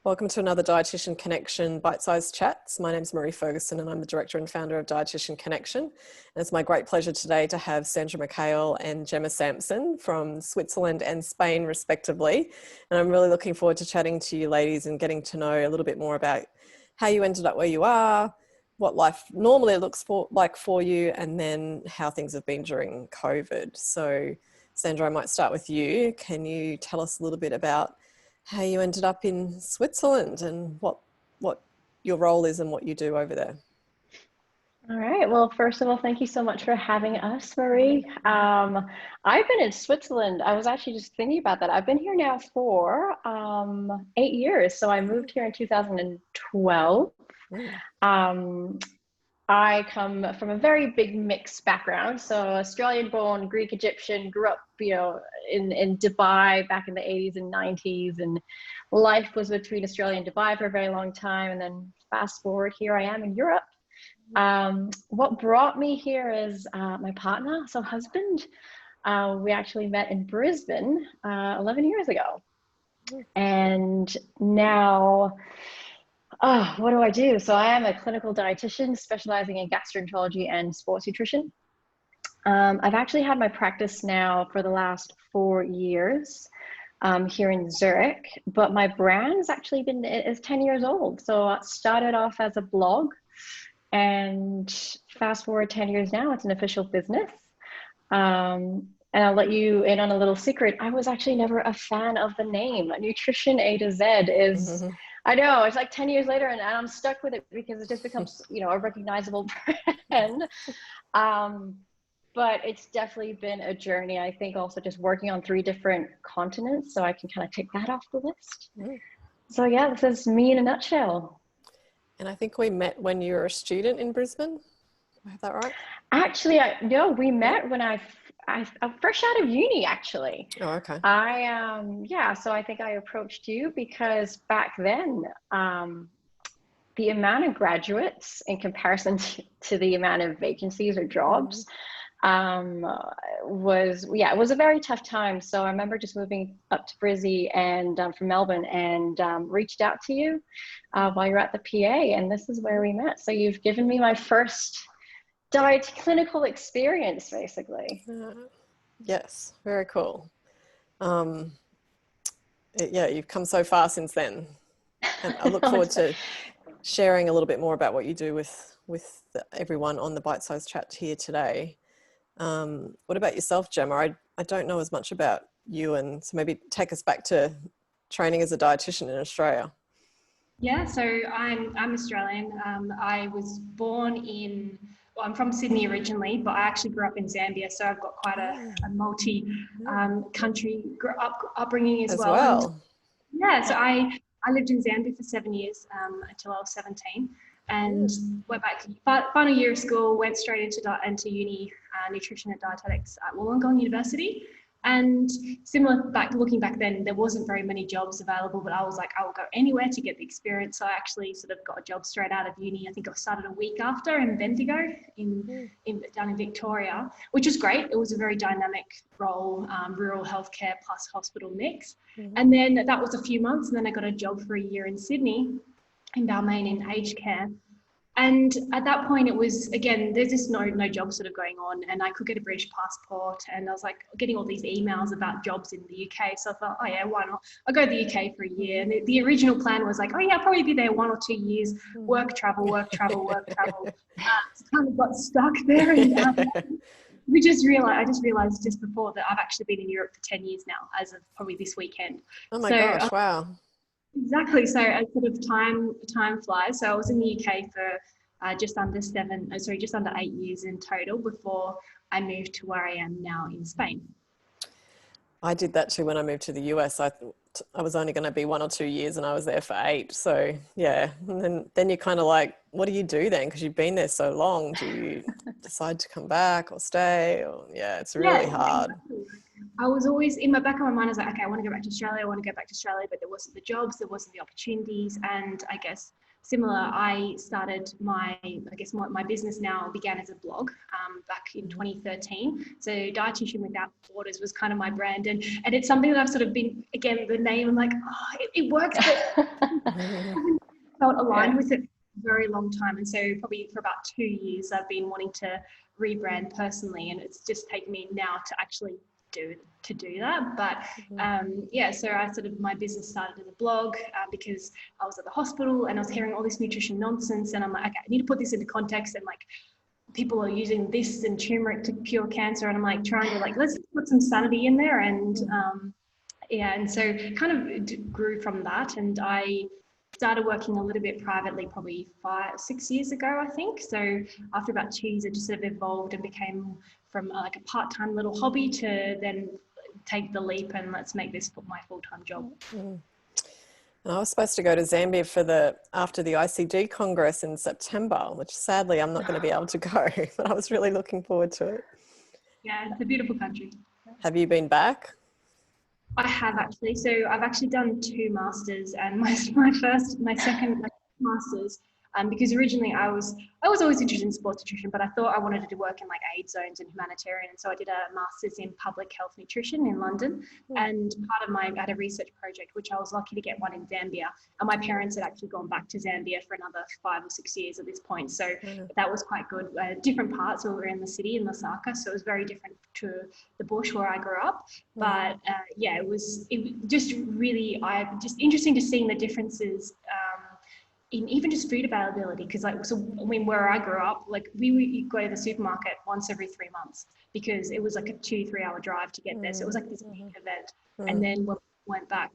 Welcome to another Dietitian Connection Bite-Sized Chats. My name is Marie Ferguson and I'm the Director and Founder of Dietitian Connection. And it's my great pleasure today to have Sandra Mikhail and Gemma Sampson from Switzerland and Spain respectively. And I'm really looking forward to chatting to you ladies and getting to know a little bit more about how you ended up where you are, what life normally looks like for you, and then how things have been during COVID. So Sandra, I might start with you. Can you tell us a little bit about how you ended up in Switzerland and what your role is and what you do over there? All right. Well, first of all, thank you so much for having us, Marie. I've been in Switzerland. I was actually just thinking about that. I've been here now for 8 years. So I moved here in 2012. I come from a very big mixed background. So Australian born, Greek Egyptian, grew up, in Dubai back in the 80s and 90s. And life was between Australia and Dubai for a very long time. And then fast forward, here I am in Europe. What brought me here is my partner, so husband. We actually met in Brisbane 11 years ago. And now, what do I do? So I am a clinical dietitian specializing in gastroenterology and sports nutrition. I've actually had my practice now for the last 4 years here in Zurich, but my brand has actually is 10 years old. So it started off as a blog, and fast forward 10 years now, it's an official business. And I'll let you in on a little secret. I was actually never a fan of the name. Nutrition A to Z is, I know, it's like 10 years later and I'm stuck with it because it just becomes, a recognizable brand. But it's definitely been a journey. I think also just working on 3 different continents, so I can kind of take that off the list. So yeah, this is me in a nutshell. And I think we met when you were a student in Brisbane. I have that right? Actually, we met when I fresh out of uni, actually. Oh, okay. So I think I approached you because back then, the amount of graduates in comparison to the amount of vacancies or jobs it was a very tough time. So I remember just moving up to Brizzy and from Melbourne and reached out to you while you're at the PA, and this is where we met. So you've given me my first diet clinical experience, basically. Yes, very cool. You've come so far since then. And I look forward to sharing a little bit more about what you do with everyone on the Bite-Sized Chat here today. What about yourself, Gemma? I don't know as much about you, and so maybe take us back to training as a dietitian in Australia. Yeah, so I'm Australian. I was born I'm from Sydney originally, but I actually grew up in Zambia, so I've got quite a multi-country upbringing as well. And, so I lived in Zambia for 7 years until I was 17. And went back, final year of school, went straight into uni, nutrition and dietetics at Wollongong University. And looking back then, there wasn't very many jobs available, but I was like, I will go anywhere to get the experience. So I actually sort of got a job straight out of uni. I think I started a week after in Bendigo down in Victoria, which was great. It was a very dynamic role, rural healthcare plus hospital mix. And then that was a few months, and then I got a job for a year in Sydney in Balmain in aged care. And at that point it was, again, there's just no job sort of going on, and I could get a British passport, and I was like getting all these emails about jobs in the UK. So I thought, oh yeah, why not? I'll go to the UK for a year. And the original plan was like, oh yeah, I'll probably be there 1 or 2 years, work, travel. So kind of got stuck there. And I just realized just before that I've actually been in Europe for 10 years now, as of probably this weekend. Oh my gosh, wow. Exactly. So as sort of time flies. So I was in the UK for just under 8 years in total before I moved to where I am now in Spain. I did that too when I moved to the US. I was only going to be 1 or 2 years, and I was there for 8. So yeah, and then you're kind of like, what do you do then? Because you've been there so long. Do you decide to come back or stay? Or, it's really hard. Exactly. I was always, in my back of my mind, I was like, okay, I want to go back to Australia, but there wasn't the jobs, there wasn't the opportunities. And I guess similar, I started my business now began as a blog back in 2013. So Dietitian Without Borders was kind of my brand. And it's something that I've sort of been, again, the name, I'm like, oh, it works, but I haven't felt aligned with it for a very long time. And so probably for about 2 years, I've been wanting to rebrand personally. And it's just taken me now to actually do that. But so I sort of, my business started as a blog because I was at the hospital and I was hearing all this nutrition nonsense, and I'm like, okay, I need to put this into context, and like people are using this and turmeric to cure cancer, and I'm like trying to like, let's put some sanity in there. And and so kind of grew from that, and I started working a little bit privately probably 5-6 years ago, I think. So after about 2 years, it just sort of evolved and became from like a part-time little hobby to then take the leap and let's make this my full-time job. And I was supposed to go to Zambia after the ICG Congress in September, which sadly I'm not going to be able to go, but I was really looking forward to it. Yeah, it's a beautiful country. Have you been back? I have actually. So I've actually done 2 masters, and my second master's, because originally I was always interested in sports nutrition, but I thought I wanted to work in like aid zones and humanitarian. And so I did a master's in public health nutrition in London. And part of I had a research project, which I was lucky to get one in Zambia. And my parents had actually gone back to Zambia for another 5 or 6 years at this point. So that was quite good. Different parts, so we were in the city in Lusaka. So it was very different to the bush where I grew up. But it was just really, just interesting to seeing the differences in even just food availability, because where I grew up, like we go to the supermarket once every 3 months because it was like a 2-3 hour drive to get there. So it was like this big event. And then when I went back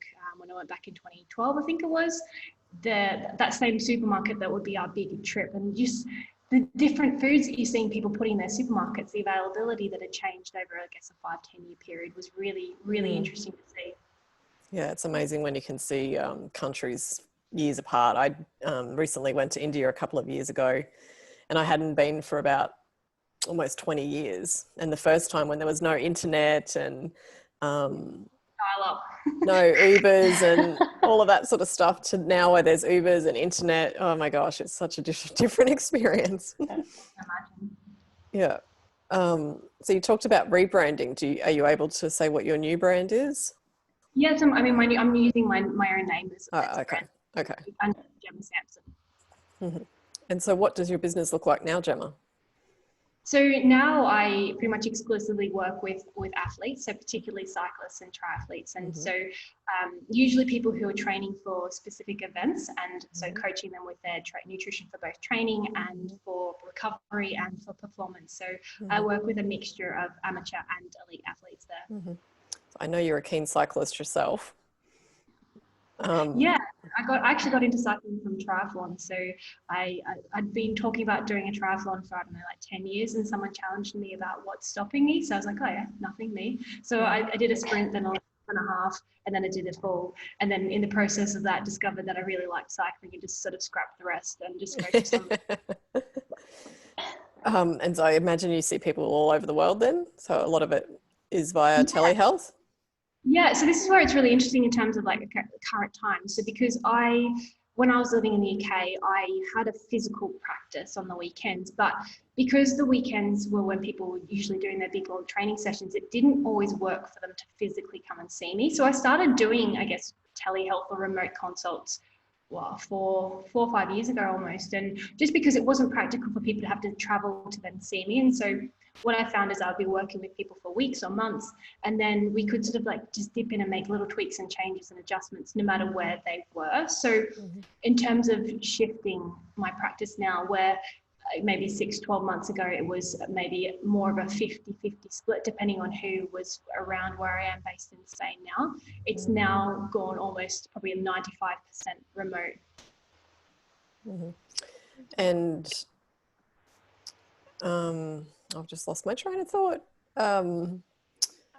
in 2012, I think it was, that same supermarket, that would be our big trip, and just the different foods that you're seeing people putting in their supermarkets, the availability that had changed over, I guess, a 5-10 year period was really, really interesting to see. Yeah, it's amazing when you can see countries years apart. I recently went to India a couple of years ago, and I hadn't been for about almost 20 years. And the first time when there was no internet and Dial-up. no Ubers and all of that sort of stuff, to now where there's Ubers and internet. Oh my gosh, it's such a different experience. Yeah. So you talked about rebranding. Are you able to say what your new brand is? Yes, I'm using my own name as okay. Okay. Under Gemma Sampson. And so what does your business look like now, Gemma? So now I pretty much exclusively work with athletes, so particularly cyclists and triathletes. And so usually people who are training for specific events, and so coaching them with their nutrition for both training and for recovery and for performance. So I work with a mixture of amateur and elite athletes there. I know you're a keen cyclist yourself. Yeah, I actually got into cycling from triathlon. So I'd been talking about doing a triathlon for, I don't know, like 10 years, and someone challenged me about what's stopping me. So I was like, oh yeah, nothing, me. So I did a sprint, then a and a half, and then I did a full. And then in the process of that, discovered that I really liked cycling and just sort of scrapped the rest and just go for something. And so I imagine you see people all over the world then? So a lot of it is via telehealth? Yeah, so this is where it's really interesting in terms of like current time. So because when I was living in the UK, I had a physical practice on the weekends, but because the weekends were when people were usually doing their big long training sessions, it didn't always work for them to physically come and see me. So I started doing, I guess, telehealth or remote consults, 4 or 5 years ago almost. And just because it wasn't practical for people to have to travel to then see me. And so what I found is I'd be working with people for weeks or months, and then we could sort of like just dip in and make little tweaks and changes and adjustments no matter where they were. So in terms of shifting my practice now, where maybe 6-12 months ago it was maybe more of a 50-50 split depending on who was around where I am based in Spain now, it's now gone almost probably a 95% remote. And I've just lost my train of thought. I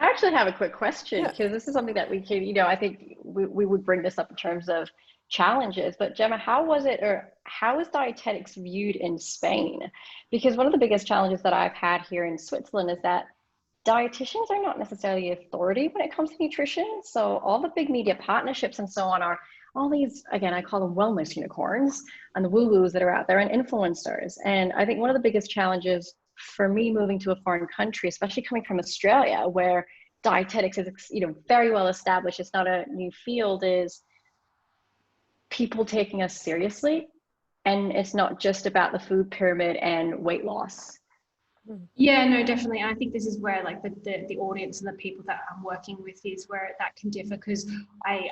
actually have a quick question, because this is something that we can, I think we would bring this up in terms of challenges, but Gemma, how is dietetics viewed in Spain? Because one of the biggest challenges that I've had here in Switzerland is that dietitians are not necessarily authority when it comes to nutrition. So all the big media partnerships and so on are all these, again, I call them wellness unicorns and the woo-woos that are out there and influencers. And I think one of the biggest challenges for me moving to a foreign country, especially coming from Australia, where dietetics is, very well established, it's not a new field, is people taking us seriously. And it's not just about the food pyramid and weight loss. Yeah, no, definitely. I think this is where like the audience and the people that I'm working with is where that can differ, because I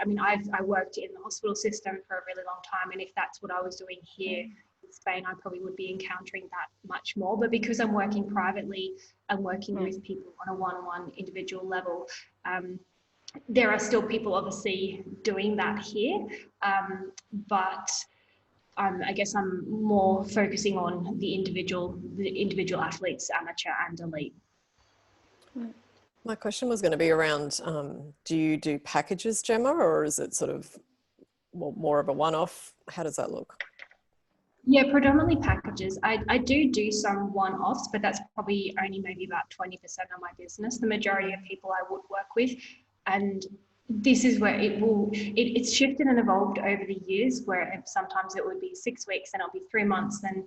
worked in the hospital system for a really long time, and if that's what I was doing here in Spain, I probably would be encountering that much more. But because I'm working privately and working with people on a one-on-one individual level, there are still people obviously doing that here, but I guess I'm more focusing on the individual athletes, amateur and elite. My question was going to be around, do you do packages, Gemma, or is it sort of more of a one-off? How does that look? Yeah, predominantly packages. I do some one-offs, but that's probably only maybe about 20% of my business. The majority of people I would work with, and this is where it's shifted and evolved over the years, where sometimes it would be 6 weeks, then it'll be 3 months. Then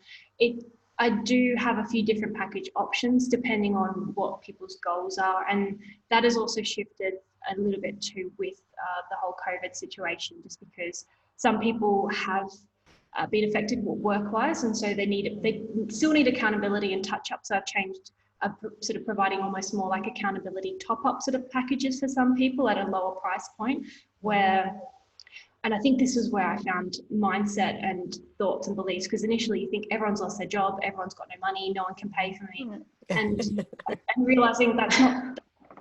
I do have a few different package options depending on what people's goals are. And that has also shifted a little bit too with the whole COVID situation, just because some people have been affected work-wise, and so they still need accountability and touch-up. So I've changed sort of providing almost more like accountability top-up sort of packages for some people at a lower price point, and I think this is where I found mindset and thoughts and beliefs, because initially you think everyone's lost their job, everyone's got no money, no one can pay for me, and realizing that's not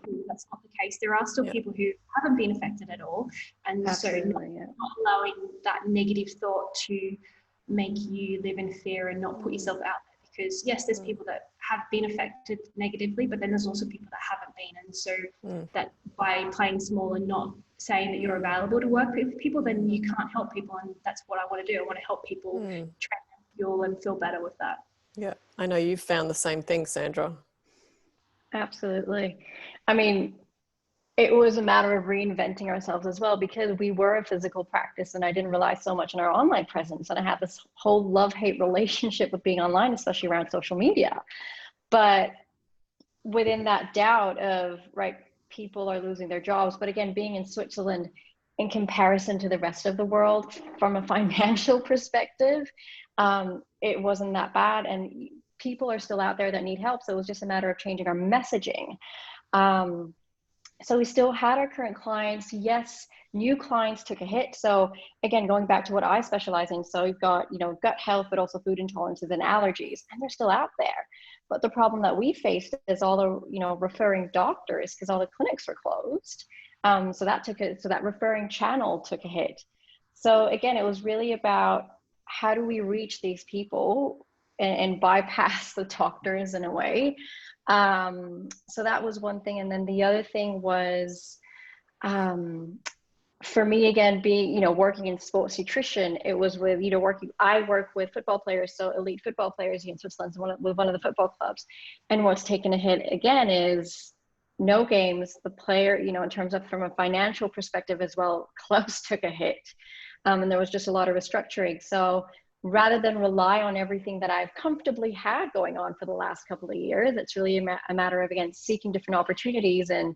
the case. There are still people who haven't been affected at all, and absolutely, so not allowing that negative thought to make you live in fear and not put yourself out there. Because yes, there's people that have been affected negatively, but then there's also people that haven't been. And so that by playing small and not saying that you're available to work with people, then you can't help people. And that's what I want to do. I want to help people train and fuel and feel better with that. Yeah, I know you've found the same thing, Sandra. Absolutely. I mean, it was a matter of reinventing ourselves as well, because we were a physical practice and I didn't rely so much on our online presence. And I had this whole love-hate relationship with being online, especially around social media. But within that doubt of, right, people are losing their jobs. But again, being in Switzerland in comparison to the rest of the world from a financial perspective, it wasn't that bad. And people are still out there that need help. So it was just a matter of changing our messaging. So we still had our current clients. Yes, new clients took a hit. So again, going back to what I specialize in, so we've got, gut health, but also food intolerances and allergies, and they're still out there. But the problem that we faced is all the, referring doctors, because all the clinics were closed. So that referring channel took a hit. So again, it was really about how do we reach these people and bypass the doctors in a way. So that was one thing. And then the other thing was, for me, again, being, working in sports nutrition, it was with, I work with football players. So elite football players in Switzerland, with one of the football clubs. And what's taken a hit again is no games. The player, in terms of from a financial perspective as well, clubs took a hit. And there was just a lot of restructuring. So rather than rely on everything that I've comfortably had going on for the last couple of years, it's really a matter of, again, seeking different opportunities and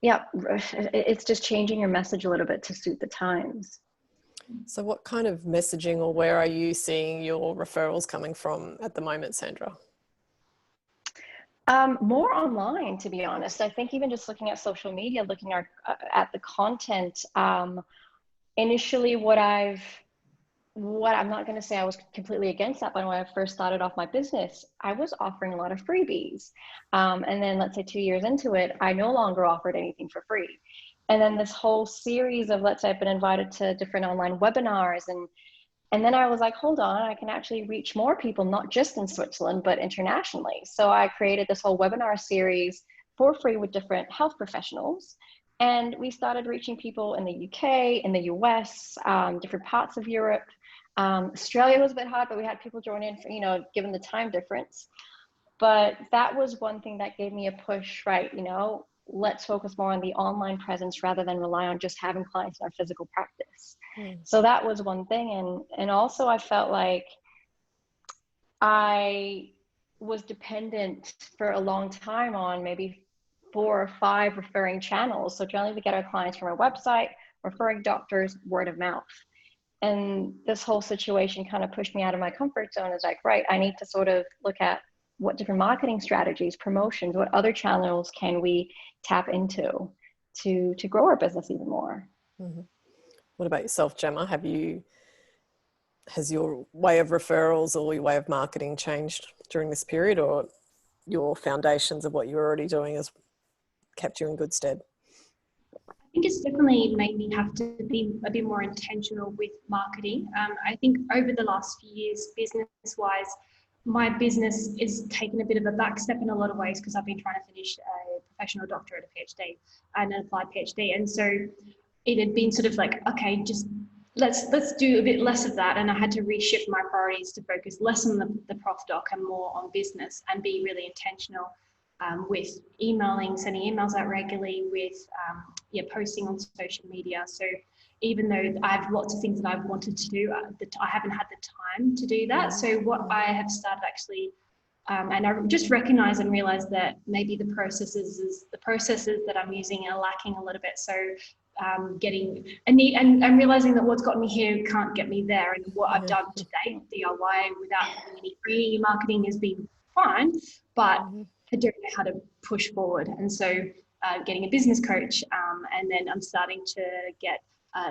it's just changing your message a little bit to suit the times. So what kind of messaging, or where are you seeing your referrals coming from at the moment, Sandra? More online, to be honest. I think even just looking at social media, looking at the content, initially what I'm not going to say I was completely against that, but when I first started off my business, I was offering a lot of freebies. And then let's say 2 years into it, I no longer offered anything for free. And then this whole series of, let's say I've been invited to different online webinars, and then I was like, hold on, I can actually reach more people, not just in Switzerland, but internationally. So I created this whole webinar series for free with different health professionals. And we started reaching people in the UK, in the US, different parts of Europe. Australia was a bit hard, but we had people join in for, given the time difference. But that was one thing that gave me a push, right? let's focus more on the online presence rather than rely on just having clients in our physical practice. So that was one thing. And also I felt like I was dependent for a long time on maybe 4 or 5 referring channels. So generally we get our clients from our website, referring doctors, word of mouth. And this whole situation kind of pushed me out of my comfort zone. It's like, right, I need to sort of look at what different marketing strategies, promotions, what other channels can we tap into to grow our business even more. What about yourself, Gemma? Has your way of referrals or your way of marketing changed during this period, or your foundations of what you were already doing has kept you in good stead? I think it's definitely made me have to be a bit more intentional with marketing. I think over the last few years, business-wise, my business is taking a bit of a back step in a lot of ways because I've been trying to finish a professional doctorate, a PhD, and an applied PhD. And so it had been sort of like, okay, just let's do a bit less of that. And I had to reshift my priorities to focus less on the prof doc and more on business, and be really intentional with emailing, sending emails out regularly, with posting on social media. So even though I have lots of things that I've wanted to do, I haven't had the time to do that. So what I have started actually, and I just recognize and realize that maybe the processes that I'm using are lacking a little bit. So getting a need and realizing that what's got me here can't get me there. And what I've done to date, DIY, without having any free marketing, has been fine, but I don't know how to push forward. And so getting a business coach, and then I'm starting to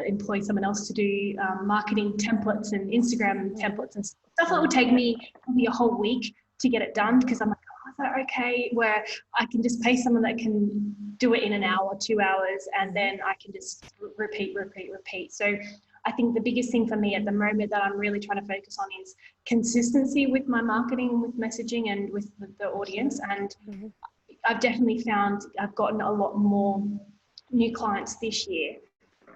employ someone else to do marketing templates and Instagram templates and stuff that would take me probably a whole week to get it done, because I'm like, oh, is that okay? Where I can just pay someone that can do it in an hour, 2 hours, and then I can just repeat. So I think the biggest thing for me at the moment that I'm really trying to focus on is consistency with my marketing, with messaging, and with the audience. And I've definitely found I've gotten a lot more new clients this year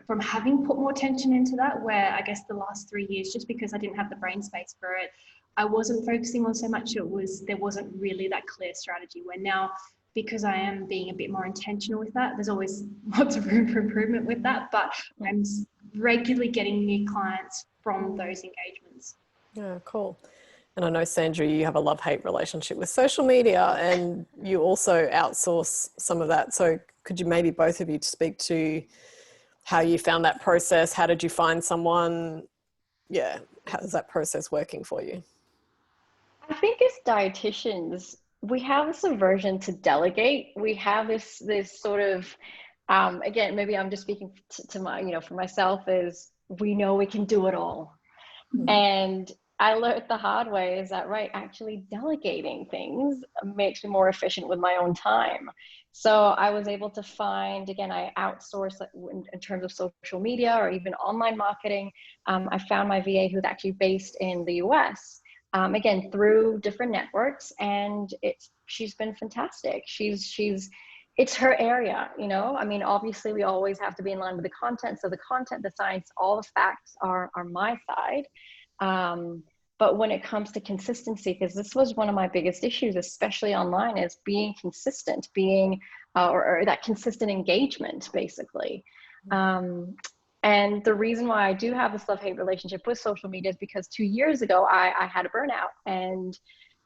from having put more attention into that, where I guess the last 3 years, just because I didn't have the brain space for it, I wasn't focusing on so much. There wasn't really that clear strategy, where now, because I am being a bit more intentional with that, there's always lots of room for improvement with that, but I'm regularly getting new clients from those engagements. Yeah, cool. And I know, Sandra, you have a love-hate relationship with social media, and you also outsource some of that. So could you maybe both of you speak to how you found that process? How did you find someone? Yeah, how's that process working for you? I think as dietitians, we have this aversion to delegate. We have this sort of, again, maybe I'm just speaking to my, for myself, is we know we can do it all. And I learned the hard way is that, right, actually delegating things makes me more efficient with my own time. So I was able to find, again, I outsource in terms of social media or even online marketing. I found my VA who's actually based in the US. Again, through different networks, and she's been fantastic. It's her area, I mean, obviously we always have to be in line with the content. So the content, the science, all the facts are my side. But when it comes to consistency, because this was one of my biggest issues, especially online, is being consistent, or that consistent engagement, basically. And the reason why I do have this love-hate relationship with social media is because 2 years ago, I had a burnout, and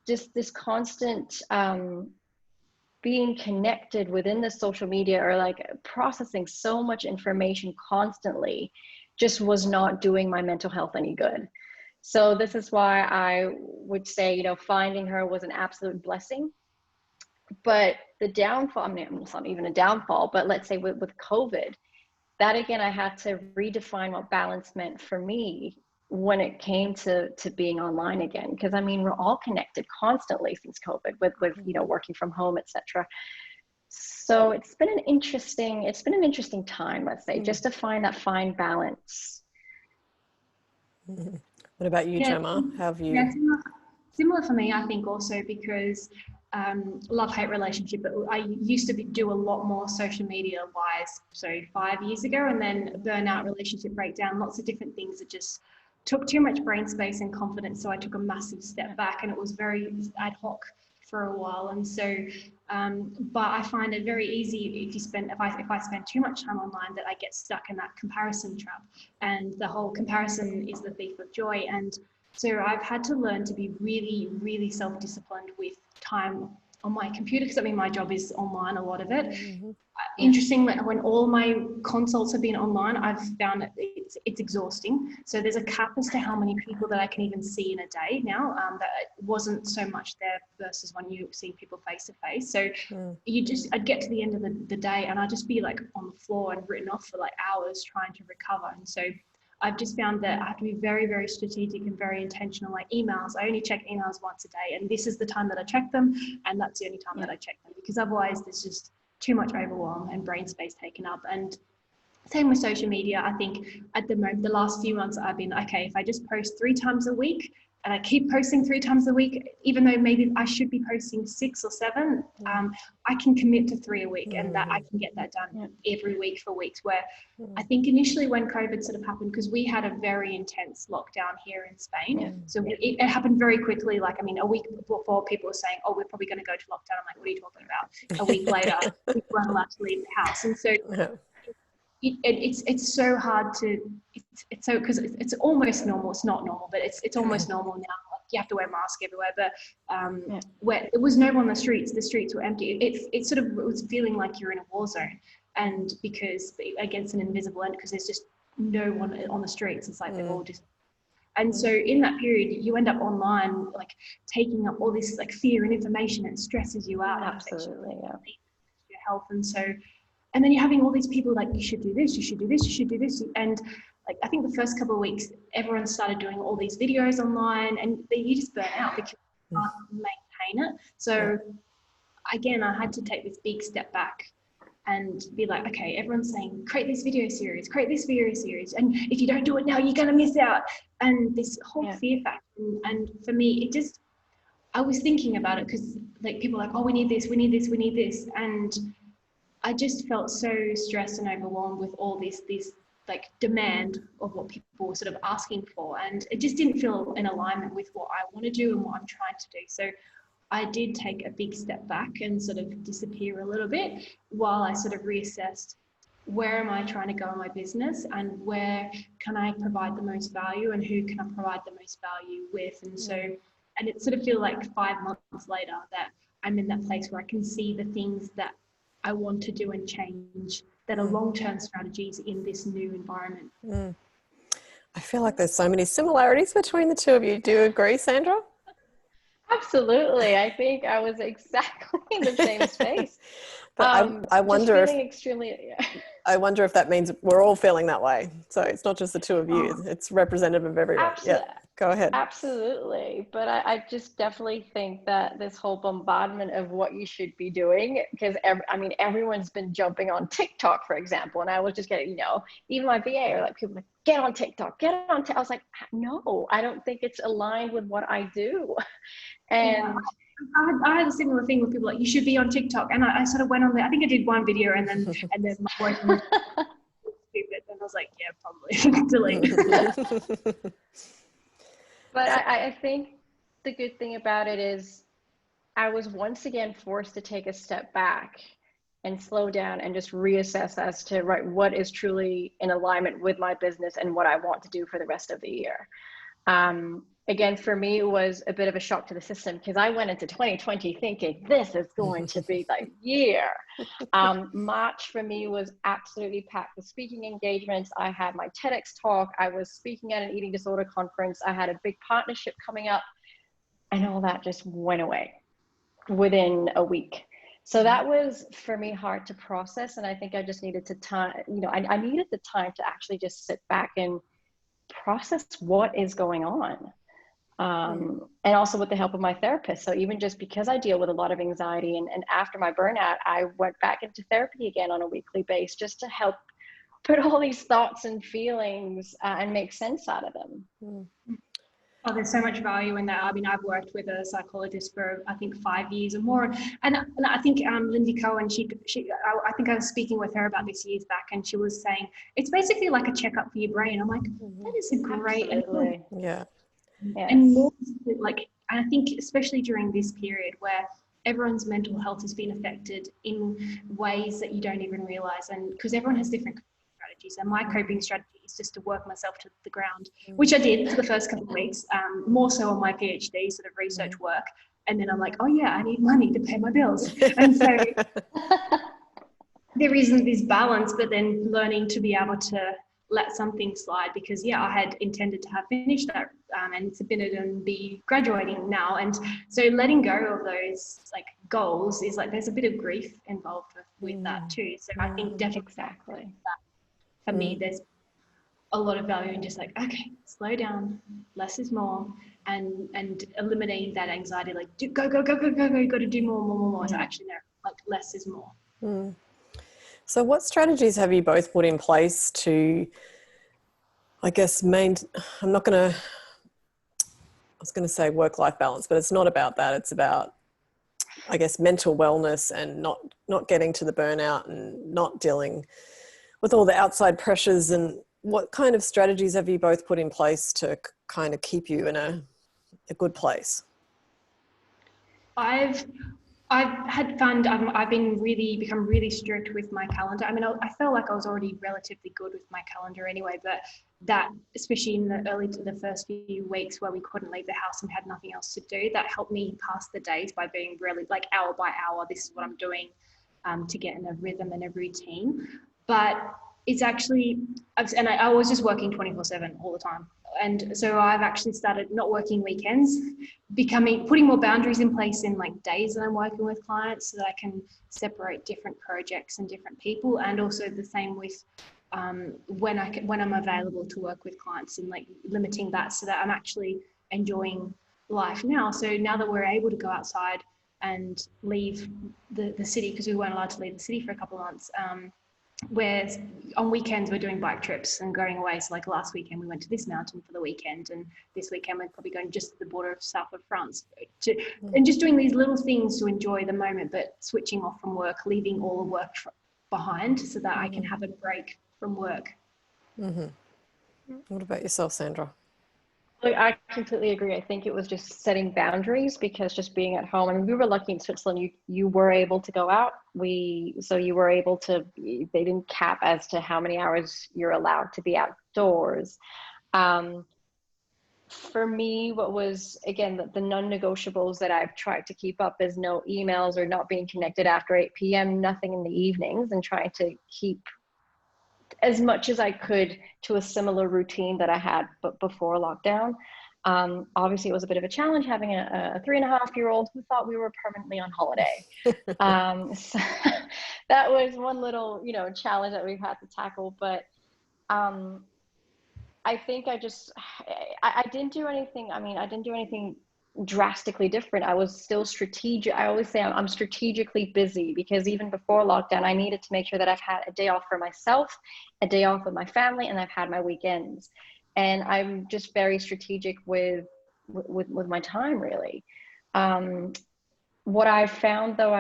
just this constant being connected within the social media, or like processing so much information constantly, just was not doing my mental health any good. So this is why I would say, finding her was an absolute blessing. But the downfall, I mean, it's not even a downfall, but let's say with COVID, that again, I had to redefine what balance meant for me when it came to being online again. Because I mean, we're all connected constantly since COVID with working from home, etc. So it's been an interesting time, let's say, just to find that fine balance. What about you, Gemma? How have you? Yeah, similar for me, I think, also because love-hate relationship, but I used to do a lot more social media wise, so 5 years ago, and then burnout, relationship breakdown, lots of different things that just took too much brain space and confidence. So I took a massive step back, and it was very ad hoc for a while. And so, but I find it very easy if I spend too much time online, that I get stuck in that comparison trap, and the whole comparison is the thief of joy. And so I've had to learn to be really, really self-disciplined with time on my computer, because I mean, my job is online, a lot of it. Mm-hmm. Interestingly, when all my consults have been online, I've found that it's exhausting. So there's a cap as to how many people that I can even see in a day now. That wasn't so much there versus when you see people face to face. So I'd get to the end of the day and I'd just be like on the floor and written off for like hours trying to recover. And so I've just found that I have to be very, very strategic and very intentional. Like emails, I only check emails once a day, and this is the time that I check them, and that's the only time that I check them, because otherwise there's just too much overwhelm and brain space taken up. And same with social media. I think at the moment, the last few months I've been, okay, if I just post 3 times a week and I keep posting 3 times a week, even though maybe I should be posting 6 or 7, I can commit to 3 a week, and that I can get that done every week for weeks. Where I think initially when COVID sort of happened, because we had a very intense lockdown here in Spain, so it happened very quickly. Like, I mean, a week before, people were saying, oh, we're probably going to go to lockdown. I'm like, what are you talking about? A week later, we weren't allowed to leave the house. And so it's so hard to, it's so, because it's almost normal. It's not normal, but it's almost normal now. Like, you have to wear a mask everywhere, but where there was no one on the streets were empty. It sort of was feeling like you're in a war zone, and because against an invisible end, because there's just no one on the streets. It's like they're all just. And so in that period, you end up online, like taking up all this like fear and information, and it stresses you out. Absolutely, yeah. Your health. And so, and then you're having all these people like, you should do this, you should do this, you should do this. And like, I think the first couple of weeks, everyone started doing all these videos online, and then you just burn out because you can't maintain it. So again, I had to take this big step back and be like, okay, everyone's saying, create this video series. And if you don't do it now, you're going to miss out. And this whole fear factor. And for me, I was thinking about it, because like people are like, oh, we need this. And I just felt so stressed and overwhelmed with all this like demand of what people were sort of asking for. And it just didn't feel in alignment with what I want to do and what I'm trying to do. So I did take a big step back and sort of disappear a little bit while I sort of reassessed, where am I trying to go in my business, and where can I provide the most value, and who can I provide the most value with. And so, and it sort of feel like 5 months later that I'm in that place where I can see the things that I want to do and change that are long-term strategies in this new environment. I feel like there's so many similarities between the two of you. Do you agree, Sandra? Absolutely. I think I was exactly in the same space. But I wonder I wonder if that means we're all feeling that way. So it's not just the two of you, it's representative of everyone. Absolutely. Yeah, go ahead. Absolutely. But I just definitely think that this whole bombardment of what you should be doing, because everyone's been jumping on TikTok, for example, and I was just getting, even my VA or like people like, get on TikTok, I was like, no, I don't think it's aligned with what I do. And I had a similar thing with people like, you should be on TikTok, and I sort of went on there. I think I did one video, and then my boyfriend was stupid, and I was like, yeah, probably delete. But I think the good thing about it is I was once again forced to take a step back and slow down and just reassess as to what is truly in alignment with my business and what I want to do for the rest of the year. Again, for me, it was a bit of a shock to the system, because I went into 2020 thinking this is going to be the year. March for me was absolutely packed with speaking engagements. I had my TEDx talk. I was speaking at an eating disorder conference. I had a big partnership coming up, and all that just went away within a week. So that was, for me, hard to process. And I think I just needed I needed the time to actually just sit back and process what is going on. And also with the help of my therapist. So even just because I deal with a lot of anxiety, and after my burnout, I went back into therapy again on a weekly basis, just to help put all these thoughts and feelings and make sense out of them. Oh, there's so much value in that. I mean, I've worked with a psychologist for, I think, 5 years or more. And I think Lindsay Cohen, I think I was speaking with her about this years back, and she was saying, it's basically like a checkup for your brain. I'm like, that is a great, Absolutely. Yeah. And more like, And I think especially during this period where everyone's mental health has been affected in ways that you don't even realize, and because everyone has different coping strategies, and my coping strategy is just to work myself to the ground, which I did for the first couple of weeks, more so on my PhD sort of research work. And then I'm like, oh yeah, I need money to pay my bills. And so there isn't this balance, but then learning to be able to let something slide, because I had intended to have finished that and submitted and be graduating now. And so letting go of those like goals is like, there's a bit of grief involved with that too. So I think definitely exactly that for me, there's a lot of value in just like, okay, slow down, less is more, and eliminating that anxiety, like go, you got to do more. So actually no, like less is more. So what strategies have you both put in place to, I guess, I was going to say work-life balance, but it's not about that. It's about, I guess, mental wellness and not getting to the burnout and not dealing with all the outside pressures. And what kind of strategies have you both put in place to kind of keep you in a good place? I've had fun. I've become really strict with my calendar. I mean, I felt like I was already relatively good with my calendar anyway, but that, especially in the first few weeks where we couldn't leave the house and had nothing else to do, that helped me pass the days by being really like hour by hour, this is what I'm doing, to get in a rhythm and a routine. But it's actually, I was just working 24/7 all the time. And so I've actually started not working weekends, putting more boundaries in place in like days that I'm working with clients, so that I can separate different projects and different people, and also the same with when I'm available to work with clients, and like limiting that so that I'm actually enjoying life now. So now that we're able to go outside and leave the city, because we weren't allowed to leave the city for a couple of months, where on weekends we're doing bike trips and going away. So like last weekend we went to this mountain for the weekend, and this weekend we're probably going just to the border of south of France and just doing these little things to enjoy the moment, but switching off from work, leaving all the work behind so that I can have a break from work. What about yourself, Sandra? I completely agree. I think it was just setting boundaries, because just being at home, I mean, we were lucky in Switzerland, you were able to go out. So you were able to, they didn't cap as to how many hours you're allowed to be outdoors. For me, what was, again, the non-negotiables that I've tried to keep up is no emails or not being connected after 8 p.m., nothing in the evenings, and trying to keep as much as I could to a similar routine that I had before lockdown. Obviously, it was a bit of a challenge having a 3.5-year-old who thought we were permanently on holiday. So that was one little, challenge that we've had to tackle. But I think I didn't do anything. I mean, I didn't do anything drastically different. I was still strategic. I always say I'm strategically busy, because even before lockdown, I needed to make sure that I've had a day off for myself, a day off with my family, and I've had my weekends. And I'm just very strategic with my time, really. What I've found, though,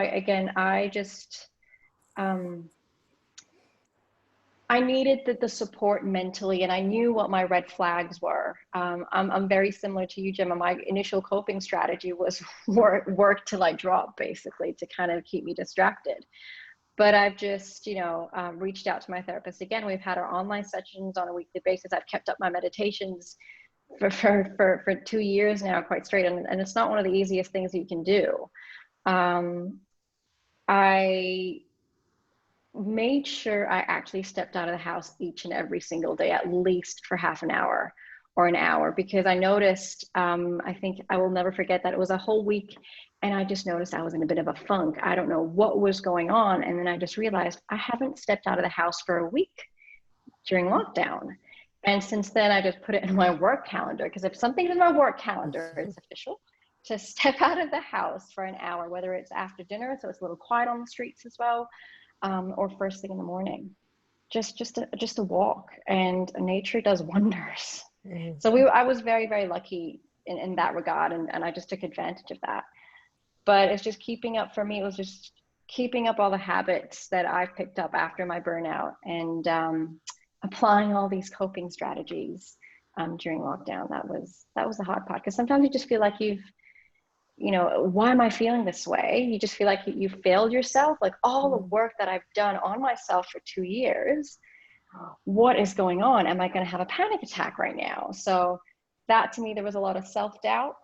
I needed the support mentally, and I knew what my red flags were. I'm very similar to you, Gemma. My initial coping strategy was work till I drop, basically, to kind of keep me distracted. But I've just, reached out to my therapist again. We've had our online sessions on a weekly basis. I've kept up my meditations for 2 years now, quite straight. And it's not one of the easiest things that you can do. I made sure I actually stepped out of the house each and every single day, at least for half an hour or an hour, because I noticed, I think I will never forget that it was a whole week, and I just noticed I was in a bit of a funk. I don't know what was going on. And then I just realized I haven't stepped out of the house for a week during lockdown. And since then, I just put it in my work calendar, because if something's in my work calendar, it's official to step out of the house for an hour, whether it's after dinner, so it's a little quiet on the streets as well, or first thing in the morning, just a walk, and nature does wonders. So I was very, very lucky in that regard, and I just took advantage of that. But it's just keeping up for me. It was just keeping up all the habits that I've picked up after my burnout, and applying all these coping strategies during lockdown. That was the hard part, because sometimes you just feel like you know, why am I feeling this way? You just feel like you failed yourself. Like all the work that I've done on myself for 2 years, what is going on? Am I going to have a panic attack right now? So that, to me, there was a lot of self-doubt.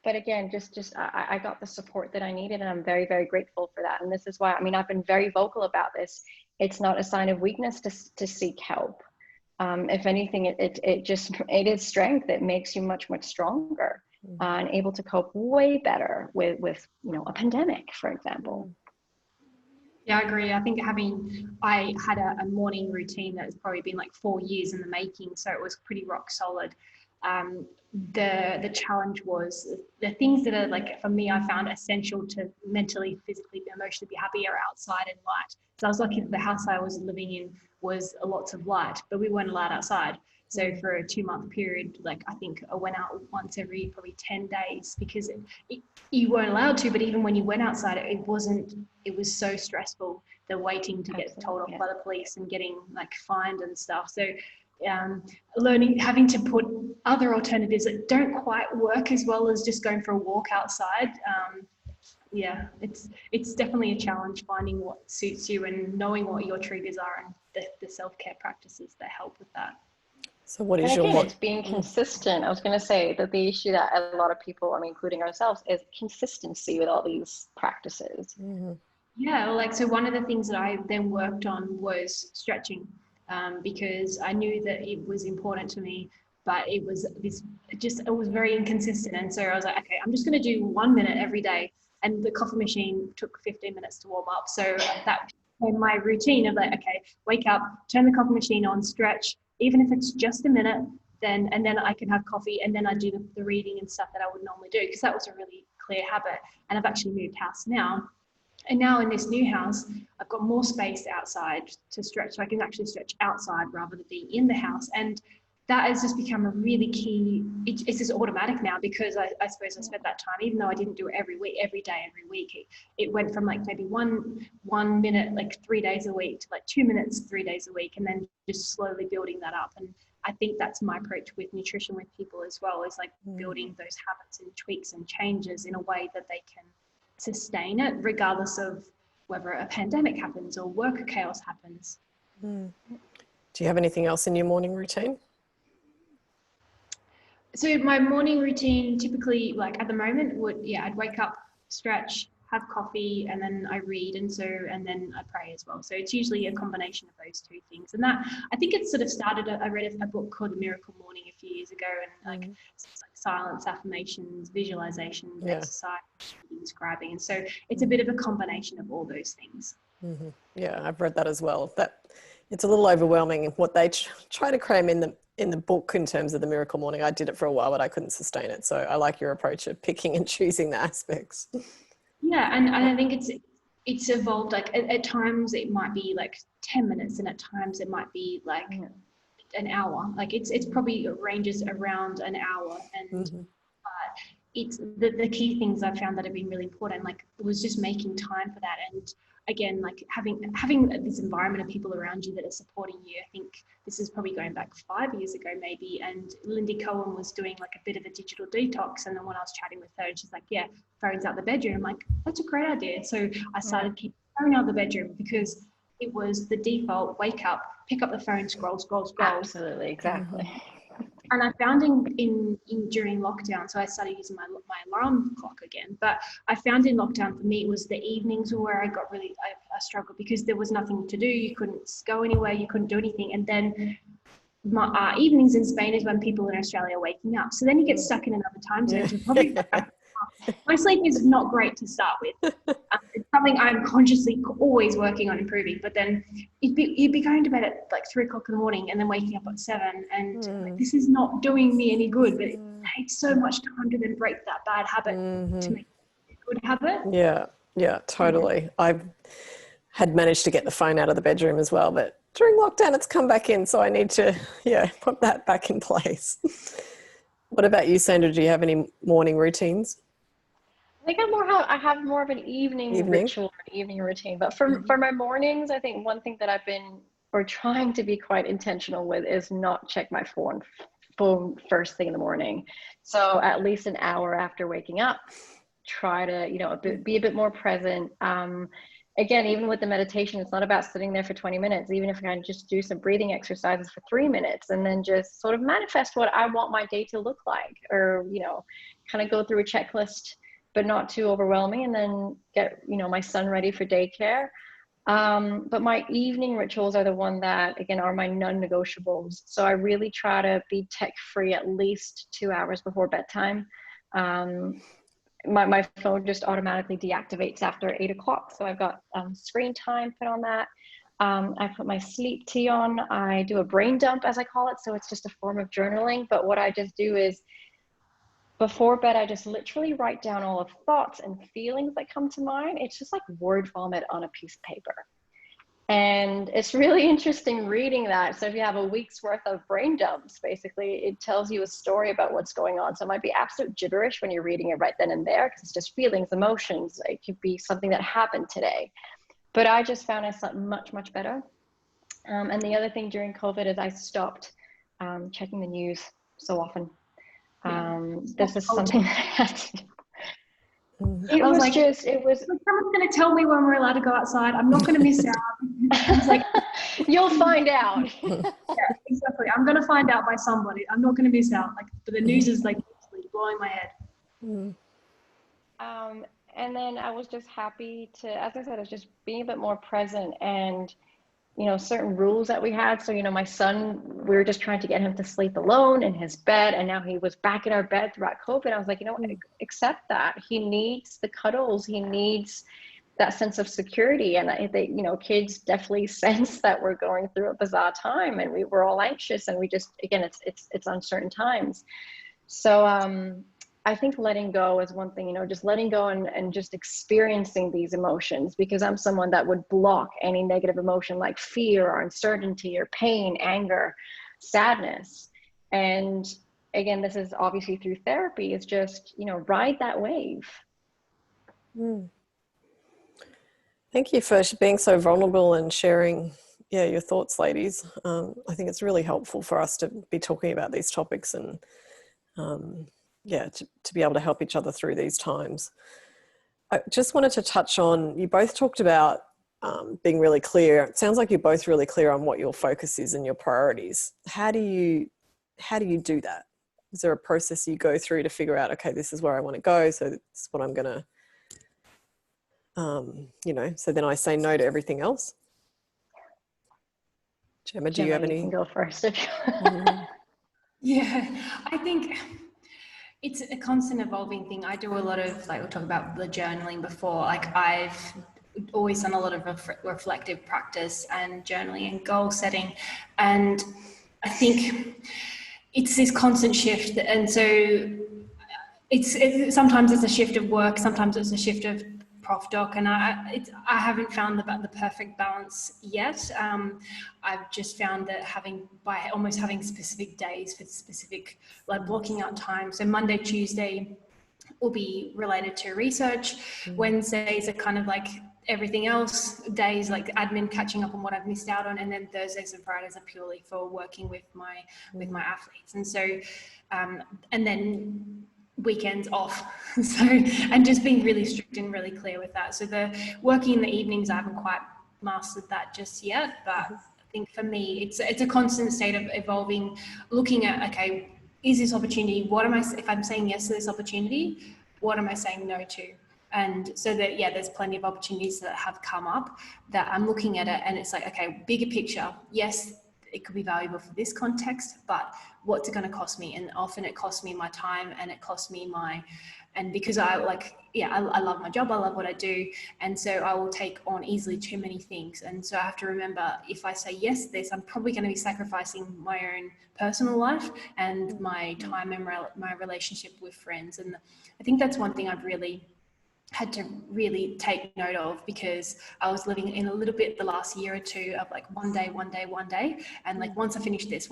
But again, I got the support that I needed, and I'm very, very grateful for that. And this is why, I mean, I've been very vocal about this. It's not a sign of weakness to seek help. If anything, it is strength. It makes you much, much stronger and able to cope way better with you know, a pandemic, for example. Yeah, I agree. I think I had a morning routine that has probably been like 4 years in the making, so it was pretty rock solid. The challenge was the things that are, like, for me, I found essential to mentally, physically, emotionally be happy are outside and light. So I was lucky that the house I was living in was lots of light, but we weren't allowed outside. So for a 2-month period, like, I think I went out once every probably 10 days because you weren't allowed to, but even when you went outside, it was so stressful, the waiting to get told off by the police and getting like fined and stuff. So having to put other alternatives that don't quite work as well as just going for a walk outside. It's definitely a challenge finding what suits you and knowing what your triggers are and the self-care practices that help with that. So what is it's being consistent. I was going to say that the issue that a lot of people, I mean, including ourselves, is consistency with all these practices. Yeah, like, so one of the things that I then worked on was stretching, because I knew that it was important to me, but it was very inconsistent. And so I was like, okay, I'm just going to do 1 minute every day. And the coffee machine took 15 minutes to warm up. So that became my routine of like, okay, wake up, turn the coffee machine on, stretch, even if it's just a minute, and then I can have coffee, and then I do the reading and stuff that I would normally do, because that was a really clear habit. And I've actually moved house now. And now in this new house, I've got more space outside to stretch. So I can actually stretch outside rather than being in the house. And that has just become a really key, it's just automatic now, because I suppose I spent that time, even though I didn't do it every week, every day, every week, it went from like maybe one minute, like 3 days a week, to like 2 minutes, 3 days a week, and then just slowly building that up. And I think that's my approach with nutrition with people as well, is like building those habits and tweaks and changes in a way that they can sustain it, regardless of whether a pandemic happens or work chaos happens. Do you have anything else in your morning routine? So my morning routine typically, like at the moment, I'd wake up, stretch, have coffee, and then I read, and then I pray as well. So it's usually a combination of those two things. And that, I think it sort of started, I read a book called The Miracle Morning a few years ago, and like silence, affirmations, visualizations, exercise, describing. And so it's a bit of a combination of all those things. Yeah, I've read that as well. That it's a little overwhelming what they try to cram in the book in terms of the Miracle Morning. I did it for a while, but I couldn't sustain it. So I like your approach of picking and choosing the aspects. Yeah, and I think it's evolved. Like at times it might be like 10 minutes, and at times it might be like an hour. Like it's probably ranges around an hour, and it's the key things I've found that have been really important, like, was just making time for that. And again, like having this environment of people around you that are supporting you. I think this is probably going back 5 years ago maybe, and Lindy Cohen was doing like a bit of a digital detox, and then when I was chatting with her, and she's like, yeah, phone's out the bedroom. I'm like, that's a great idea. So I started keeping the phone out the bedroom, because it was the default, wake up, pick up the phone, scroll. Absolutely, exactly. And I found in during lockdown, so I started using my alarm clock again, but I found in lockdown for me, it was the evenings where I struggled, because there was nothing to do. You couldn't go anywhere, you couldn't do anything. And then my evenings in Spain is when people in Australia are waking up. So then you get stuck in another time zone. So probably my sleep is not great to start with. It's something I'm consciously always working on improving. But then you'd be going to bed at like 3 o'clock in the morning and then waking up at 7. And like, this is not doing me any good. But it takes so much time to then break that bad habit to make it a good habit. Yeah, totally. I had managed to get the phone out of the bedroom as well, but during lockdown it's come back in. So I need to, put that back in place. What about you, Sandra? Do you have any morning routines? I think I have more of an evening ritual, an evening routine. But for my mornings, I think one thing that I've been trying to be quite intentional with is not check my phone boom, first thing in the morning. So at least an hour after waking up, try to, you know, be a bit more present. Again, even with the meditation, it's not about sitting there for 20 minutes. Even if I can just do some breathing exercises for 3 minutes and then just sort of manifest what I want my day to look like, or, you know, kind of go through a checklist, but not too overwhelming, and then get, you know, my son ready for daycare. But my evening rituals are the one that, again, are my non-negotiables. So I really try to be tech-free at least 2 hours before bedtime. My phone just automatically deactivates after 8 o'clock. So I've got screen time put on that. I put my sleep tea on. I do a brain dump, as I call it. So it's just a form of journaling. But what I just do is, before bed, I just literally write down all of thoughts and feelings that come to mind. It's just like word vomit on a piece of paper. And it's really interesting reading that. So if you have a week's worth of brain dumps, basically, it tells you a story about what's going on. So it might be absolute gibberish when you're reading it right then and there, because it's just feelings, emotions. It could be something that happened today. But I just found I slept much, much better. And the other thing during COVID is I stopped checking the news so often. This is something that I had to do. It was someone's going to tell me when we're allowed to go outside. I'm not going to miss out. It's like, you'll find out. Yeah, exactly. I'm going to find out by somebody. I'm not going to miss out. Like, but the news is like blowing my head. And then I was just happy to, as I said, I was just being a bit more present, and, you know, certain rules that we had. So, you know, my son, we were just trying to get him to sleep alone in his bed. And now he was back in our bed throughout COVID. I was like, you know what, accept that. He needs the cuddles. He needs that sense of security. And you know, kids definitely sense that we're going through a bizarre time, and we were all anxious, and we just, again, it's uncertain times. So, I think letting go is one thing, you know, just letting go and just experiencing these emotions, because I'm someone that would block any negative emotion like fear or uncertainty or pain, anger, sadness. And again, this is obviously through therapy, is just, you know, ride that wave. Thank you for being so vulnerable and sharing, your thoughts, ladies. I think it's really helpful for us to be talking about these topics and, to be able to help each other through these times. I just wanted to touch on, you both talked about being really clear. It sounds like you're both really clear on what your focus is and your priorities. How do you do that? Is there a process you go through to figure out, okay, this is where I want to go, so that's what I'm going to, so then I say no to everything else? Gemma, do you have any? You can go first. Yeah, I think it's a constant evolving thing. I do a lot of, like, we'll talk about the journaling before. Like, I've always done a lot of reflective practice and journaling and goal setting. And I think it's this constant shift. And so it's sometimes it's a shift of work, sometimes it's a shift of prof doc, and I haven't found the perfect balance yet. I've just found that by almost having specific days for specific, like, blocking out time. So Monday, Tuesday will be related to research. Wednesdays are kind of like everything else days, like admin, catching up on what I've missed out on, and then Thursdays and Fridays are purely for working with my athletes. And so and then weekends off. So, and just being really strict and really clear with that. So the working in the evenings, I haven't quite mastered that just yet, but I think for me, it's a constant state of evolving, looking at, okay, is this opportunity, if I'm saying yes to this opportunity, what am I saying no to? And so that, there's plenty of opportunities that have come up that I'm looking at it, and it's like, okay, bigger picture, yes, it could be valuable for this context, but what's it going to cost me? And often it costs me my time, and it costs me and because I love my job, I love what I do. And so I will take on easily too many things. And so I have to remember, if I say yes to this, I'm probably going to be sacrificing my own personal life and my time and my relationship with friends. And I think that's one thing I've really had to really take note of, because I was living in a little bit the last year or two of like one day, and like once I finish this,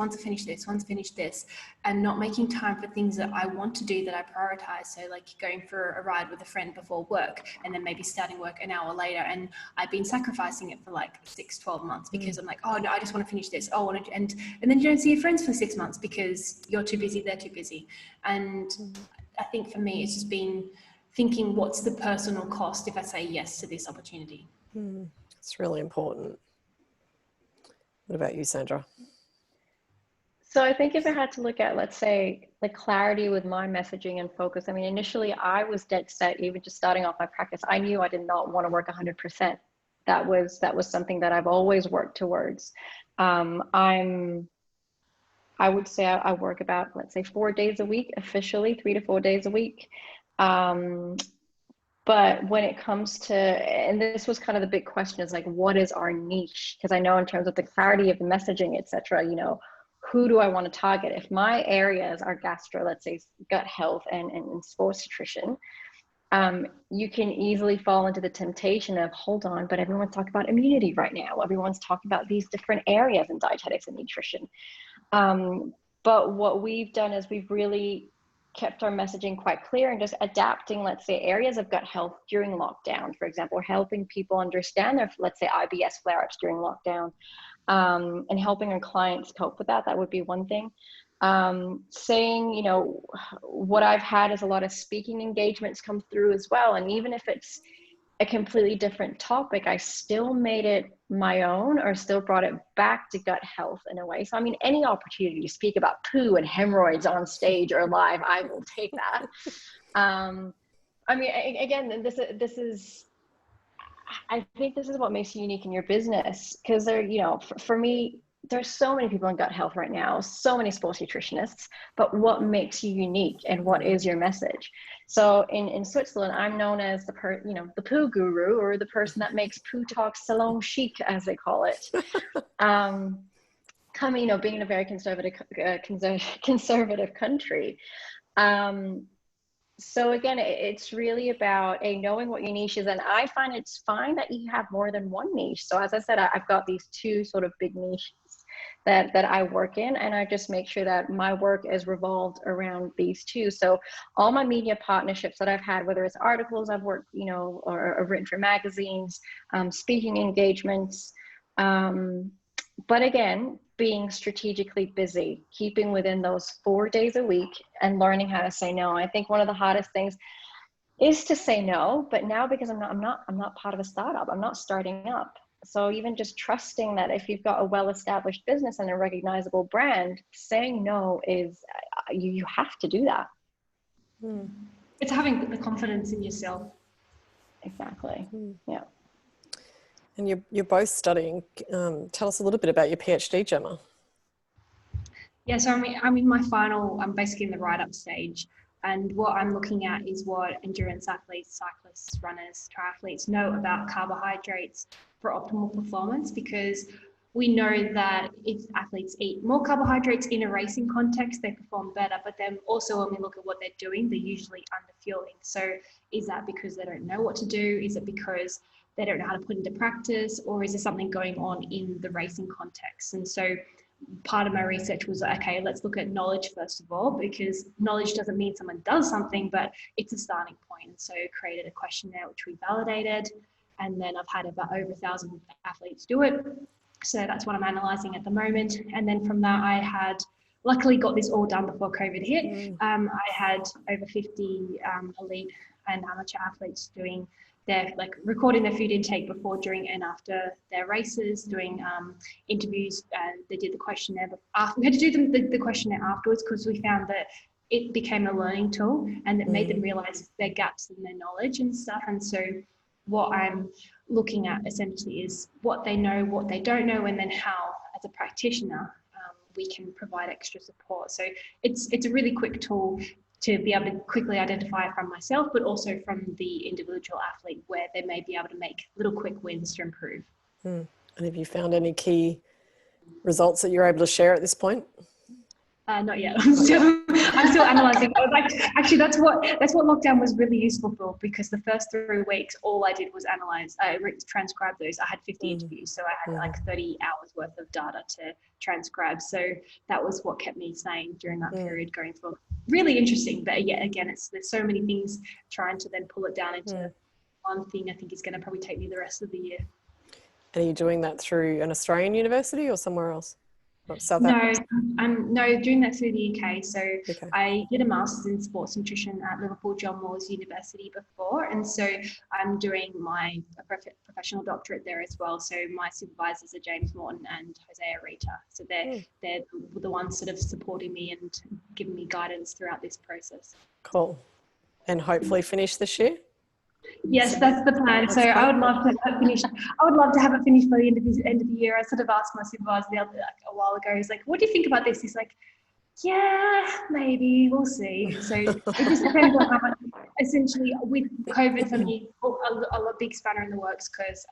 and not making time for things that I want to do that I prioritize. So like going for a ride with a friend before work, and then maybe starting work an hour later, and I've been sacrificing it for like 6-12 months because I'm like, oh no, I just want to finish this, and then you don't see your friends for 6 months because you're too busy, they're too busy. And I think for me it's just been thinking, what's the personal cost if I say yes to this opportunity? It's really important. What about you, Sandra? So I think if I had to look at, let's say, the clarity with my messaging and focus, I mean, initially I was dead set, even just starting off my practice, I knew I did not want to work 100%. That was something that I've always worked towards. I would say I work about, let's say, 4 days a week, officially 3 to 4 days a week. But when it comes to, and this was kind of the big question, is like, what is our niche? Because I know in terms of the clarity of the messaging, etc., you know, who do I want to target? If my areas are gastro, let's say gut health and sports nutrition, you can easily fall into the temptation of, hold on, but everyone's talking about immunity right now. Everyone's talking about these different areas in dietetics and nutrition. But what we've done is we've really kept our messaging quite clear and just adapting, let's say, areas of gut health during lockdown, for example, helping people understand their, let's say, IBS flare-ups during lockdown, and helping our clients cope with that. That would be one thing. Saying, you know, what I've had is a lot of speaking engagements come through as well. And even if it's a completely different topic, I still made it my own, or still brought it back to gut health in a way. So, I mean, any opportunity to speak about poo and hemorrhoids on stage or live, I will take that. I mean, again, this is, I think this is what makes you unique in your business, because there, you know, for me, there's so many people in gut health right now, so many sports nutritionists, but what makes you unique and what is your message? So in Switzerland, I'm known as the poo guru, or the person that makes poo talk salon chic, as they call it. Coming, you know, being in a very conservative country. So again, it's really about knowing what your niche is. And I find it's fine that you have more than one niche. So as I said, I've got these two sort of big niches that I work in, and I just make sure that my work is revolved around these two. So all my media partnerships that I've had, whether it's articles I've worked, you know, or written for magazines, speaking engagements, but again, being strategically busy, keeping within those 4 days a week and learning how to say no. I think one of the hardest things is to say no, but now because I'm not part of a startup, I'm not starting up. So even just trusting that if you've got a well-established business and a recognizable brand, saying no is, you have to do that. It's having the confidence in yourself. Exactly. Yeah. And you're both studying. Tell us a little bit about your PhD, Gemma. Yeah, so I'm in my final, I'm basically in the write-up stage. And what I'm looking at is what endurance athletes, cyclists, runners, triathletes know about carbohydrates for optimal performance, because we know that if athletes eat more carbohydrates in a racing context, they perform better. But then also when we look at what they're doing, they're usually underfueling. So is that because they don't know what to do? Is it because they don't know how to put into practice? Or is there something going on in the racing context? And so part of my research was, okay, let's look at knowledge first of all, because knowledge doesn't mean someone does something, but it's a starting point. And so created a questionnaire which we validated, and then I've had about over 1,000 athletes do it. So that's what I'm analysing at the moment. And then from that, I had luckily got this all done before COVID hit. I had over 50 elite and amateur athletes doing their, like, recording their food intake before, during, and after their races, doing interviews. They did the questionnaire, but we had to do the questionnaire afterwards, because we found that it became a learning tool, and it made them realise their gaps in their knowledge and stuff. And so what I'm looking at essentially is what they know, what they don't know, and then how, as a practitioner, we can provide extra support. So it's a really quick tool to be able to quickly identify from myself, but also from the individual athlete, where they may be able to make little quick wins to improve. And have you found any key results that you're able to share at this point? Not yet. I'm still analysing. I was like, actually, that's what lockdown was really useful for, because the first 3 weeks, all I did was analyse. I transcribed those. I had 50 interviews, so I had like 30 hours worth of data to transcribe. So that was what kept me sane during that period going forward. Really interesting, but yeah, again, there's so many things. Trying to then pull it down into one thing, I think, is going to probably take me the rest of the year. And are you doing that through an Australian university or somewhere else? No, I'm doing that through the UK. So Okay. I did a master's in sports nutrition at Liverpool John Moores University before, and so I'm doing my professional doctorate there as well. So my supervisors are James Morton and Hosea Rita. So they're the ones sort of supporting me and giving me guidance throughout this process. Cool. And hopefully finish this year? Yes, that's the plan. So I would love to have finished. I would love to have it finished by the end of the year. I sort of asked my supervisor a while ago. He's like, "What do you think about this?" He's like, "Yeah, maybe we'll see." So it just depends on how much. Essentially, with COVID for me, a big spanner in the works, because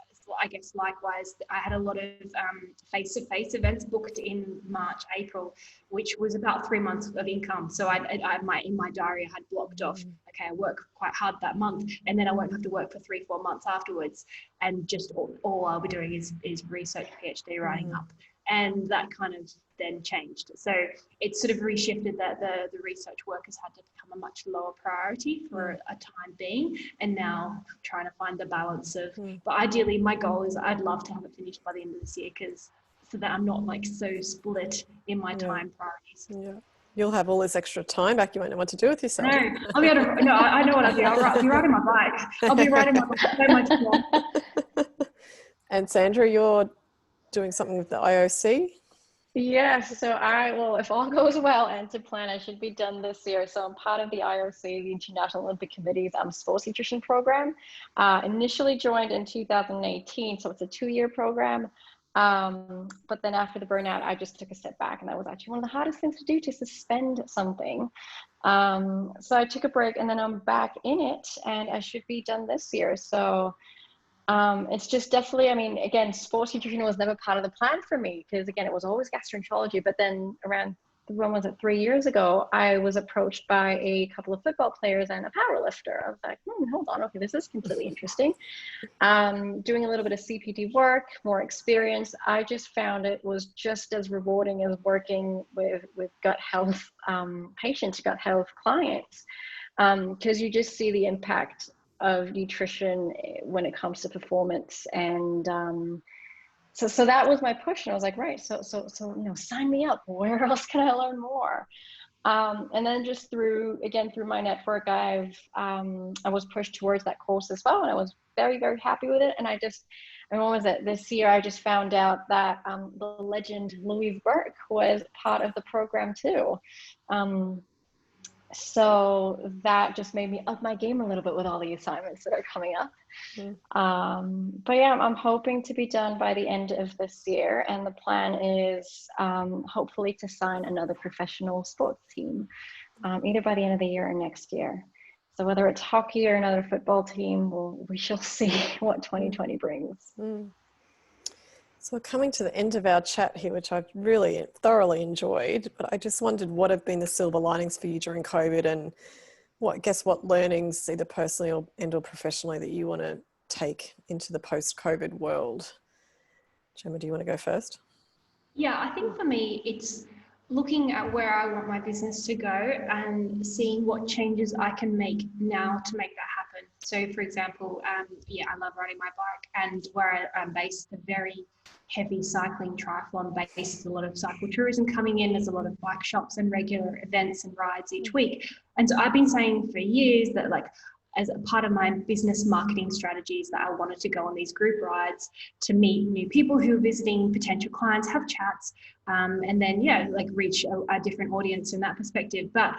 I guess likewise, I had a lot of face-to-face events booked in March, April, which was about 3 months of income. So in my diary, I had blocked off, okay, I work quite hard that month, and then I won't have to work for 3-4 months afterwards. And just all I'll be doing is research, PhD writing up. And that kind of then changed. So it's sort of reshifted that the research work has had to become a much lower priority for a time being, and now trying to find the balance of, but ideally my goal is I'd love to have it finished by the end of this year, so that I'm not like so split in my time priorities. Yeah. You'll have all this extra time back. You won't know what to do with yourself. No, I'll be able to, no, I know what I'll do. I'll be riding my bike. I'll be riding my bike so much more. And Sandra, you're doing something with the IOC? Yes, so if all goes well and to plan, I should be done this year. So I'm part of the IOC, the International Olympic Committee's sports nutrition program. Initially joined in 2018, so it's a 2-year program. But then after the burnout, I just took a step back, and that was actually one of the hardest things to do, to suspend something. So I took a break, and then I'm back in it, and I should be done this year. So it's just definitely, I mean, again, sports nutrition was never part of the plan for me, because again, it was always gastroenterology. But then around, when was it, 3 years ago, I was approached by a couple of football players and a power lifter. I was like, hold on, okay, this is completely interesting. Doing a little bit of CPD work, more experience. I just found it was just as rewarding as working with gut health patients, gut health clients, because you just see the impact of nutrition when it comes to performance. And so that was my push, and I was like, right, so sign me up. Where else can I learn more? And then just through my network, I was pushed towards that course as well, and I was very, very happy with it. And what was it, this year I just found out that the legend Louise Burke was part of the program too. So that just made me up my game a little bit with all the assignments that are coming up. But yeah, I'm hoping to be done by the end of this year. And the plan is hopefully to sign another professional sports team, either by the end of the year or next year. So whether it's hockey or another football team, we shall see what 2020 brings. So we're coming to the end of our chat here, which I've really thoroughly enjoyed, but I just wondered what have been the silver linings for you during COVID, and what learnings, either personally or professionally, that you want to take into the post-COVID world. Gemma, do you want to go first? Yeah, I think for me, it's looking at where I want my business to go and seeing what changes I can make now to make that happen. So for example, I love riding my bike, and where I'm based, a very heavy cycling triathlon base. There's a lot of cycle tourism coming in. There's a lot of bike shops and regular events and rides each week. And so I've been saying for years that, like, as a part of my business marketing strategies, that I wanted to go on these group rides to meet new people who are visiting, potential clients, have chats, and then, reach a different audience in that perspective. But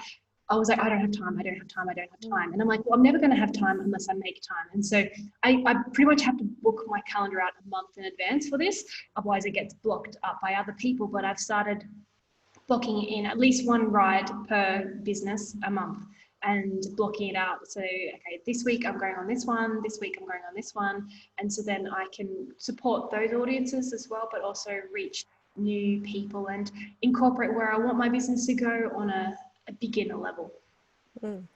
I was like, I don't have time. And I'm like, well, I'm never going to have time unless I make time. And so I pretty much have to book my calendar out a month in advance for this. Otherwise it gets blocked up by other people. But I've started blocking in at least one ride per business a month and blocking it out. So, okay, this week I'm going on this one, this week I'm going on this one. And so then I can support those audiences as well, but also reach new people and incorporate where I want my business to go on a beginner level. And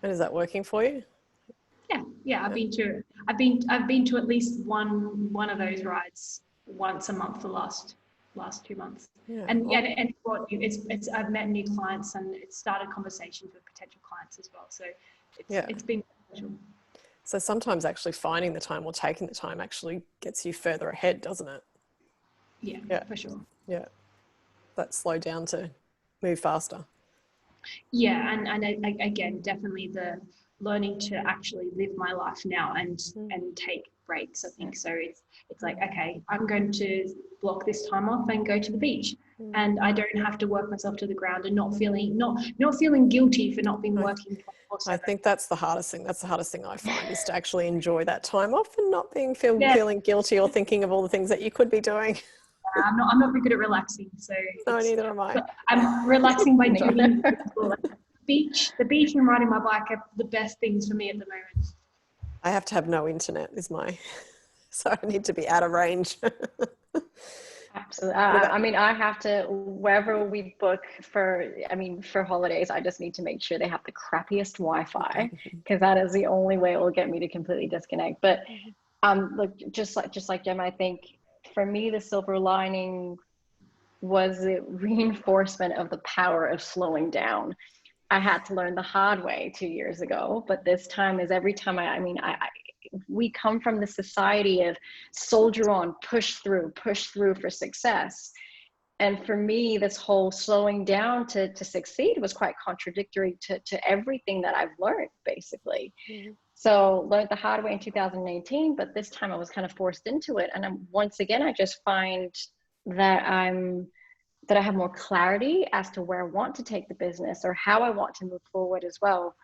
is that working for you? Yeah. I've been to at least one of those rides once a month for the last 2 months. Yeah. And it's I've met new clients and it's started conversations with potential clients as well. So it's been special. So sometimes actually finding the time or taking the time actually gets you further ahead, doesn't it? Yeah, for sure. Yeah. That slow down to move faster. Yeah, and again, definitely the learning to actually live my life now and take breaks, I think. So it's like, okay, I'm going to block this time off and go to the beach. And I don't have to work myself to the ground and not feeling guilty for not being working 24/7. I think that's the hardest thing. That's the hardest thing I find, is to actually enjoy that time off and not feeling guilty or thinking of all the things that you could be doing. I'm not very good at relaxing, so no, neither am I. I'm relaxing by doing the beach and riding my bike are the best things for me at the moment. I have to have no internet, so I need to be out of range. Absolutely. I mean, I have to, wherever we book for holidays, I just need to make sure they have the crappiest Wi-Fi, because that is the only way it will get me to completely disconnect. But look, just like Gemma, I think for me, the silver lining was the reinforcement of the power of slowing down. I had to learn the hard way 2 years ago, but this time is every time we come from the society of soldier on, push through for success. And for me, this whole slowing down to succeed was quite contradictory to everything that I've learned, basically. So learned the hard way in 2018, but this time I was kind of forced into it. And once again, I just find that I have more clarity as to where I want to take the business or how I want to move forward as well.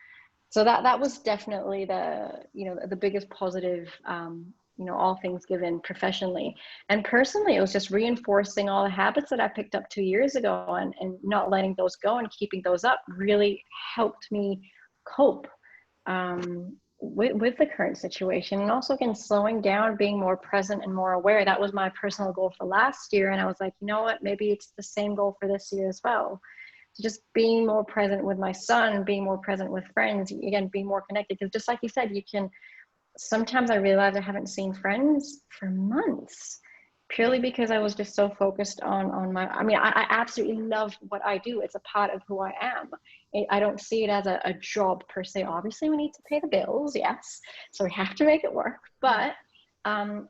So that was definitely the biggest positive, all things given professionally. And personally, it was just reinforcing all the habits that I picked up 2 years ago, and not letting those go and keeping those up really helped me cope with the current situation. And also, again, slowing down, being more present and more aware. That was my personal goal for last year. And I was like, you know what, maybe it's the same goal for this year as well. Just being more present with my son, being more present with friends, again, being more connected. Because just like you said, sometimes I realize I haven't seen friends for months, purely because I was just so focused on I absolutely love what I do. It's a part of who I am. I don't see it as a job per se. Obviously, we need to pay the bills, yes. So we have to make it work. But I'm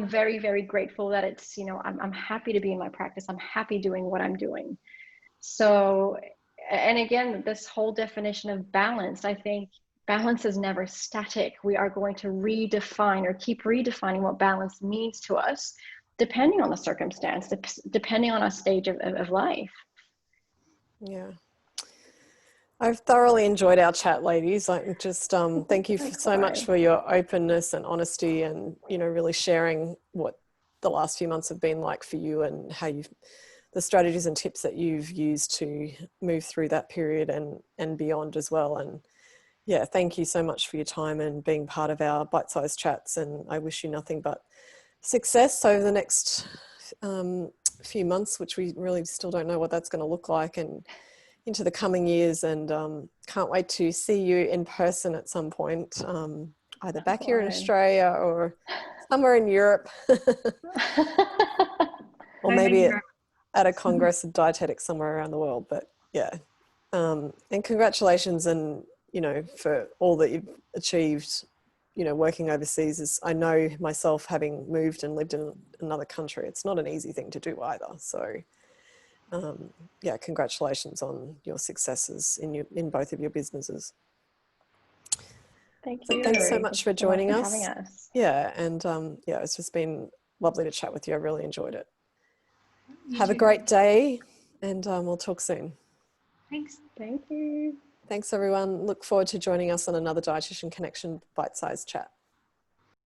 very, very grateful that it's, I'm happy to be in my practice. I'm happy doing what I'm doing. So, and again, this whole definition of balance, I think balance is never static. We are going to redefine or keep redefining what balance means to us, depending on the circumstance, depending on our stage of life. Yeah. I've thoroughly enjoyed our chat, ladies. Thank you so much for your openness and honesty, and, really sharing what the last few months have been like for you, and how the strategies and tips that you've used to move through that period and beyond as well. And yeah, thank you so much for your time and being part of our bite-sized chats. And I wish you nothing but success over the next few months, which we really still don't know what that's going to look like, and into the coming years. And can't wait to see you in person at some point, either back here in Australia or somewhere in Europe. Or maybe at a congress of dietetics somewhere around the world. But yeah, and congratulations, and for all that you've achieved, working overseas. I know myself, having moved and lived in another country, it's not an easy thing to do either. So yeah, congratulations on your successes in both of your businesses. Thank you. Thanks so much for joining us. Having us. Yeah, and yeah, it's just been lovely to chat with you. I really enjoyed it. Have a great day, and we'll talk soon. Thanks. Thank you. Thanks, everyone. Look forward to joining us on another Dietitian Connection bite-sized chat.